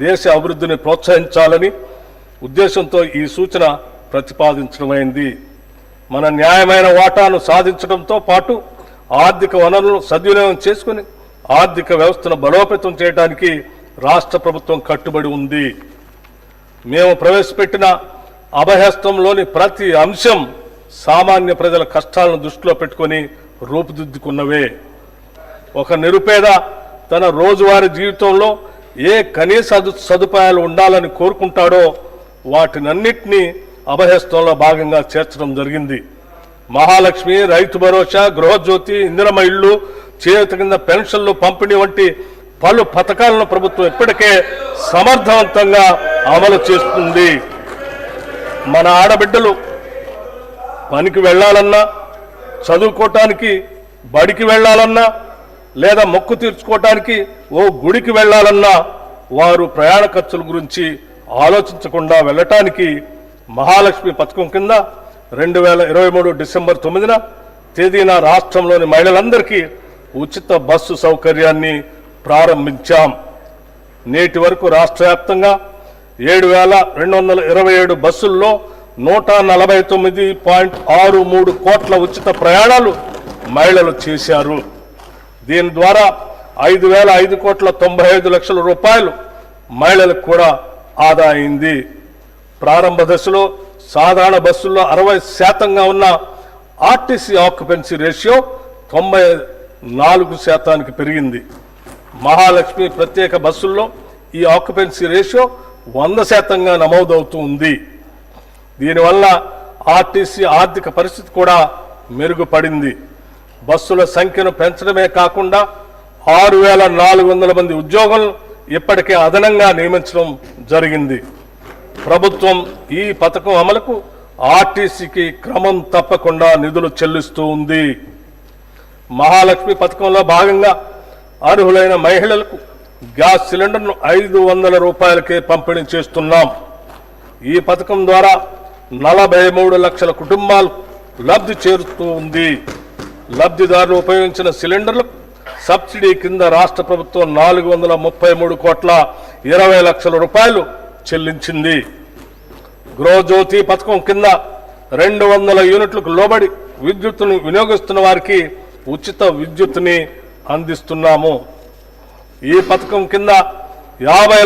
దేశ అభివృద్ధిని ప్రోత్సహించాలని ఉద్దేశంతో ఈ సూచన ప్రతిపాదించడమైంది. మన న్యాయమైన వాటాను సాధించడంతో పాటు ఆర్థిక వనరులను సద్వినియోగం చేసుకుని ఆర్థిక వ్యవస్థను బలోపేతం చేయడానికి రాష్ట్ర ప్రభుత్వం కట్టుబడి ఉంది. మేము ప్రవేశపెట్టిన అభయహస్తంలోని ప్రతి అంశం సామాన్య ప్రజల కష్టాలను దృష్టిలో పెట్టుకొని రూపుదిద్దుకున్నవే. ఒక నిరుపేద తన రోజువారీ జీవితంలో ఏ కనీస సదుపాయాలు ఉండాలని కోరుకుంటాడో వాటినన్నిటినీ అభయహస్తంలో భాగంగా చేర్చడం జరిగింది. మహాలక్ష్మి, రైతు భరోసా, గృహజ్యోతి, ఇందిరమ్మ ఇళ్ళు, చేయూత కింద పెన్షన్లు పంపిణీ వంటి పలు పథకాలను ప్రభుత్వం ఇప్పటికే సమర్థవంతంగా అమలు చేస్తుంది. మన ఆడబిడ్డలు పనికి వెళ్ళాలన్నా, చదువుకోవటానికి బడికి వెళ్ళాలన్నా, లేదా మొక్కు తీర్చుకోవటానికి ఓ గుడికి వెళ్ళాలన్నా వారు ప్రయాణ ఖర్చుల గురించి ఆలోచించకుండా వెళ్ళటానికి మహాలక్ష్మి పథకం కింద 2023 డిసెంబర్ 9న తేదీన రాష్ట్రంలోని మహిళలందరికీ ఉచిత బస్సు సౌకర్యాన్ని ప్రారంభించాం. నేటి వరకు రాష్ట్ర వ్యాప్తంగా 7,227 బస్సుల్లో 149.63 కోట్ల ఉచిత ప్రయాణాలు మహిళలు చేశారు. దీని ద్వారా 5,05,95 లక్షల రూపాయలు మహిళలకు కూడా ఆదా అయింది. ప్రారంభ దశలో సాధారణ బస్సుల్లో 60% ఉన్న ఆర్టీసీ ఆక్యుపెన్సీ రేషియో 94% పెరిగింది. మహాలక్ష్మి ప్రత్యేక బస్సుల్లో ఈ ఆక్యుపెన్సీ రేషియో 100% నమోదవుతూ ఉంది. దీనివల్ల ఆర్టీసీ ఆర్థిక పరిస్థితి కూడా మెరుగుపడింది. బస్సుల సంఖ్యను పెంచడమే కాకుండా 6,400 మంది ఉద్యోగులను ఇప్పటికే అదనంగా నియమించడం జరిగింది. ప్రభుత్వం ఈ పథకం అమలుకు ఆర్టీసీకి క్రమం తప్పకుండా నిధులు చెల్లిస్తూ ఉంది. మహాలక్ష్మి పథకంలో భాగంగా అర్హులైన మహిళలకు గ్యాస్ సిలిండర్ను 500 రూపాయలకే పంపిణీ చేస్తున్నాం. ఈ పథకం ద్వారా 43 లక్షల కుటుంబాలు లబ్ధి చేరుతూ ఉంది. లబ్ధిదారులు ఉపయోగించిన సిలిండర్లకు సబ్సిడీ కింద రాష్ట్ర ప్రభుత్వం 433,20 లక్షల చెల్లించింది. గృహజ్యోతి పథకం కింద 200 యూనిట్లకు లోబడి విద్యుత్తును వినియోగిస్తున్న వారికి ఉచిత విద్యుత్తుని అందిస్తున్నాము. ఈ పథకం కింద 50